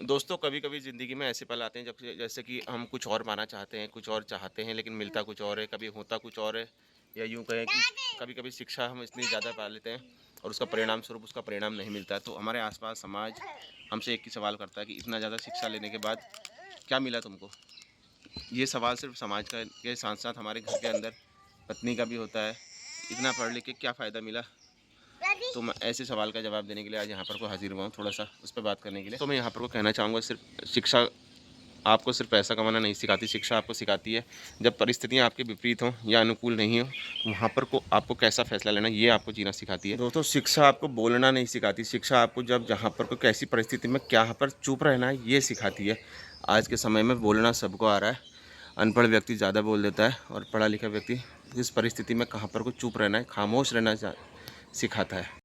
दोस्तों कभी कभी ज़िंदगी में ऐसे पल आते हैं जब जैसे कि हम कुछ और पाना चाहते हैं, कुछ और चाहते हैं, लेकिन मिलता कुछ और है, कभी होता कुछ और है। या यूँ कहें कि कभी कभी शिक्षा हम इतनी ज़्यादा पा लेते हैं और उसका परिणाम स्वरूप उसका परिणाम नहीं मिलता है। तो हमारे आसपास समाज हमसे एक ही सवाल करता है कि इतना ज़्यादा शिक्षा लेने के बाद क्या मिला तुमको। ये सवाल सिर्फ समाज का के साथ साथ हमारे घर के अंदर पत्नी का भी होता है, इतना पढ़ लिख के क्या फ़ायदा मिला। तो मैं ऐसे सवाल का जवाब देने के लिए आज यहाँ पर को हाजिर हुआ हूँ, थोड़ा सा उस पर बात करने के लिए। तो मैं यहाँ पर को कहना चाहूँगा, सिर्फ शिक्षा आपको सिर्फ पैसा कमाना नहीं सिखाती, शिक्षा आपको सिखाती है जब परिस्थितियाँ आपके विपरीत हों या अनुकूल नहीं हो, वहाँ पर को आपको कैसा फैसला लेना ये आपको जीना सिखाती है। दोस्तों शिक्षा आपको बोलना नहीं सिखाती, शिक्षा आपको जब जहाँ पर को कैसी परिस्थिति में क्या पर चुप रहना है ये सिखाती है। आज के समय में बोलना सबको आ रहा है, अनपढ़ व्यक्ति ज़्यादा बोल देता है और पढ़ा लिखा व्यक्ति इस परिस्थिति में कहाँ पर को चुप रहना है, खामोश रहना सिखाता है।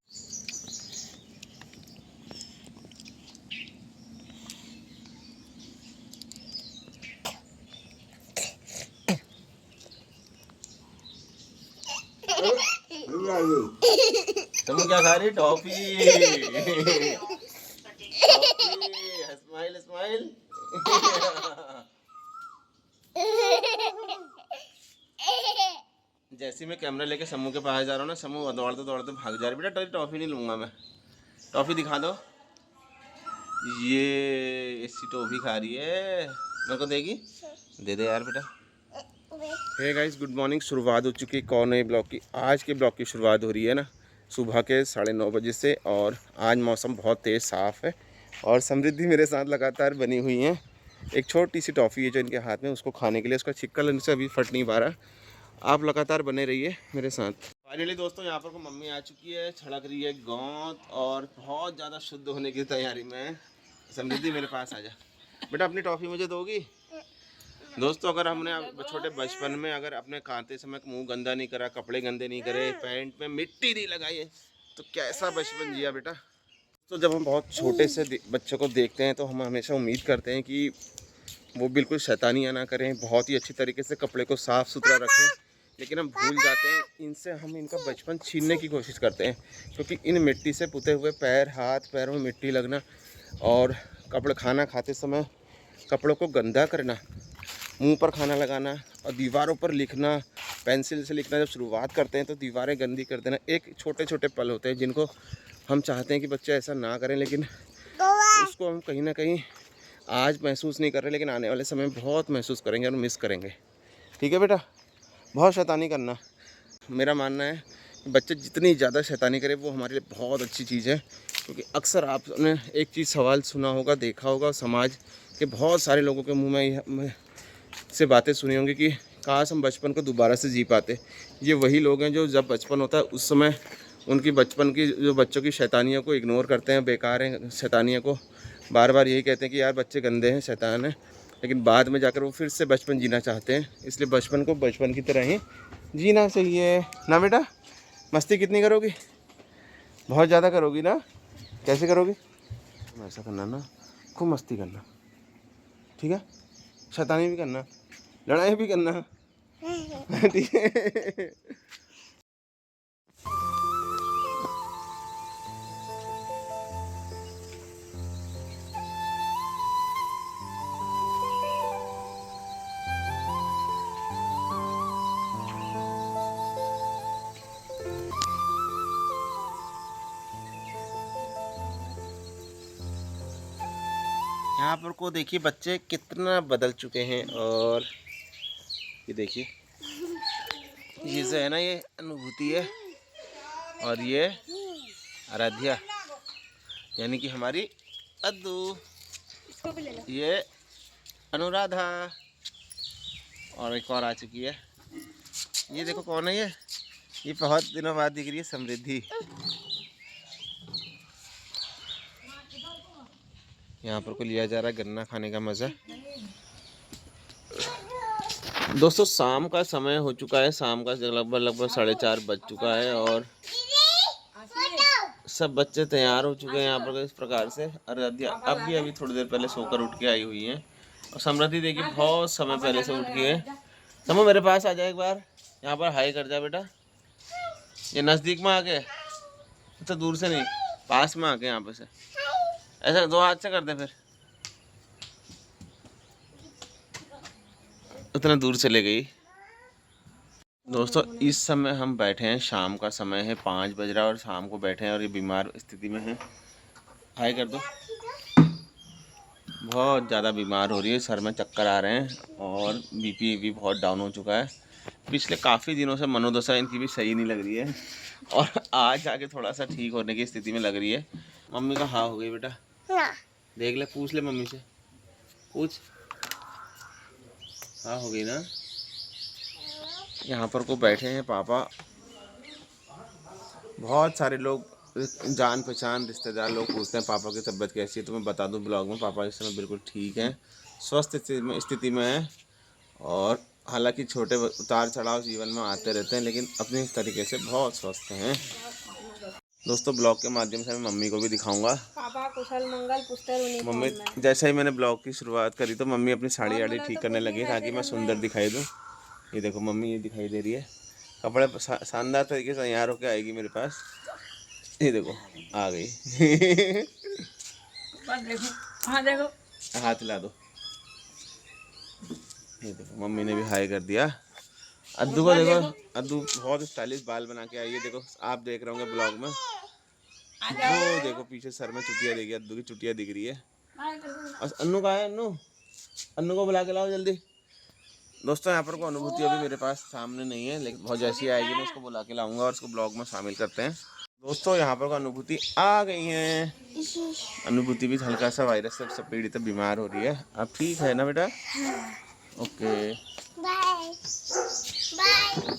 तुम क्या खा रही? टॉफी। Smile smile. जैसे मैं कैमरा लेके समूह के पास जा रहा हूँ ना, समूह दौड़ते दौड़ते भाग जा रही। बेटा टॉफी नहीं लूंगा मैं। टॉफी दिखा दो। ये ऐसी टॉफी खा रही है, मेरे को देगी? दे दे यार बेटा। Hey guys, good morning. शुरुआत हो चुकी है एक और नए ब्लॉग की। आज के ब्लॉग की शुरुआत हो रही है ना सुबह के 9:30 बजे से, और आज मौसम बहुत तेज़ साफ़ है और समृद्धि मेरे साथ लगातार बनी हुई हैं। एक छोटी सी टॉफ़ी है जो इनके हाथ में, उसको खाने के लिए उसका छिक्कल इनसे अभी फट नहीं पा रहा। आप लगातार बने रहिए मेरे साथ। फाइनली दोस्तों यहाँ पर को मम्मी आ चुकी है, छड़क रही है गोंद और बहुत ज़्यादा शुद्ध होने की तैयारी में। समृद्धि मेरे पास आ जा बेटा, अपनी टॉफ़ी मुझे दोगी? दोस्तों अगर हमने छोटे बचपन में अगर अपने खाते समय मुंह गंदा नहीं करा, कपड़े गंदे नहीं करे, पैंट में मिट्टी नहीं लगाई है, तो कैसा बचपन जिया बेटा। तो जब हम बहुत छोटे से बच्चों को देखते हैं तो हम हमेशा उम्मीद करते हैं कि वो बिल्कुल शैतानियाँ ना करें, बहुत ही अच्छी तरीके से कपड़े को साफ़ सुथरा रखें। लेकिन हम भूल जाते हैं इनसे, हम इनका बचपन छीनने की कोशिश करते हैं, क्योंकि इन मिट्टी से पुते हुए पैर, हाथ पैरों में मिट्टी लगना और कपड़े खाना खाते समय कपड़ों को गंदा करना, मुंह पर खाना लगाना और दीवारों पर लिखना, पेंसिल से लिखना जब शुरुआत करते हैं तो दीवारें गंदी कर देना, एक छोटे छोटे पल होते हैं जिनको हम चाहते हैं कि बच्चे ऐसा ना करें, लेकिन उसको हम कहीं ना कहीं आज महसूस नहीं कर रहे, लेकिन आने वाले समय में बहुत महसूस करेंगे और मिस करेंगे। ठीक है बेटा, बहुत शैतानी करना। मेरा मानना है कि बच्चे जितनी ज़्यादा शैतानी करें वो हमारे लिए बहुत अच्छी चीज़ है, क्योंकि अक्सर आपने एक चीज़ सवाल सुना होगा, देखा होगा, समाज के बहुत सारे लोगों के मुँह में से बातें सुनी होंगी कि काश हम बचपन को दोबारा से जी पाते। ये वही लोग हैं जो जब बचपन होता है उस समय उनकी बचपन की जो बच्चों की शैतानियों को इग्नोर करते हैं, बेकार हैं शैतानियों को, बार बार यही कहते हैं कि यार बच्चे गंदे हैं, शैतान हैं, लेकिन बाद में जाकर वो फिर से बचपन जीना चाहते हैं। इसलिए बचपन को बचपन की तरह ही जीना चाहिए ना बेटा। मस्ती कितनी करोगी? बहुत ज़्यादा करोगी ना? कैसे करोगी? ऐसा करना ना, खूब मस्ती करना, ठीक है? शैतानी भी करना, लड़ाई भी करना, ठीक है? यहाँ पर को देखिए बच्चे कितना बदल चुके हैं, और ये देखिए ये जो है ना, ये अनुभूति है, और ये आराध्या यानी कि हमारी अद्दू, ये अनुराधा, और एक और आ चुकी है। ये देखो कौन है ये बहुत दिनों बाद दिख रही है, समृद्धि। यहाँ पर को लिया जा रहा है गन्ना खाने का मज़ा। दोस्तों शाम का समय हो चुका है, शाम का लगभग 4:30 बज चुका है और सब बच्चे तैयार हो चुके हैं यहाँ पर इस प्रकार से। आराध्या अब भी अभी थोड़ी देर पहले सोकर उठ के आई हुई हैं, और समृद्धि देखिए बहुत समय पहले से उठ गई है। समूह मेरे पास आ जाए एक बार, यहाँ पर हाई कर जा बेटा। ये नज़दीक में आके, तो दूर से नहीं, पास में आके यहाँ पे से ऐसा 2 हाथ से कर दे फिर। उतना दूर चले गई। दोस्तों इस समय हम बैठे हैं, शाम का समय है, 5 बज रहा है और शाम को बैठे हैं और ये बीमार स्थिति में है। हाय कर दो। बहुत ज़्यादा बीमार हो रही है, सर में चक्कर आ रहे हैं और बीपी भी बहुत डाउन हो चुका है। पिछले काफ़ी दिनों से मनोदशा इनकी भी सही नहीं लग रही है और आज आके थोड़ा सा ठीक होने की स्थिति में लग रही है। मम्मी का हाँ हो गई बेटा, देख ले, पूछ ले मम्मी से, पूछ। हाँ हो गई ना। यहाँ पर को बैठे हैं पापा, बहुत सारे लोग जान पहचान रिश्तेदार लोग पूछते हैं पापा की तबीयत कैसी है। तो मैं बता दूं ब्लॉग में, पापा इस समय बिल्कुल ठीक हैं, स्वस्थ स्थिति में हैं। और हालांकि छोटे उतार चढ़ाव जीवन में आते रहते हैं, लेकिन अपने तरीके से बहुत स्वस्थ हैं। दोस्तों ब्लॉग के माध्यम से मैं मम्मी को भी दिखाऊंगा। पापा कुशल मंगल पुस्तक। मम्मी जैसे ही मैंने ब्लॉग की शुरुआत करी तो मम्मी अपनी साड़ी आड़ी ठीक करने लगी ताकि मैं सुंदर दिखाई दूँ। ये देखो मम्मी, ये दिखाई दे रही है, कपड़े शानदार तरीके से तैयार होकर आएगी मेरे पास। ये देखो आ गई। देखो, हाँ देखो, हाथ ला दो। ये देखो मम्मी ने भी हाई कर दिया। अद्दू को देखो, अद्दू बहुत स्टाइलिश बाल बना के आई है। देखो आप देख रहे होंगे ब्लॉग में, वो देखो पीछे सर में चुटिया देखिए, अद्दू की चुटिया दिख रही है। और अन्नू कहाँ है? अन्नू, अन्नू को बुला के लाओ जल्दी। दोस्तों यहाँ पर कोई अनुभूति अभी मेरे पास सामने नहीं है, लेकिन बहुत जैसी आएगी मैं उसको बुला के लाऊंगा और उसको ब्लॉग में शामिल करते हैं। दोस्तों यहाँ पर अनुभूति आ गई है। अनुभूति भी हल्का सा वायरस से पीड़ित बीमार हो रही है। अब ठीक है ना बेटा? Okay bye bye.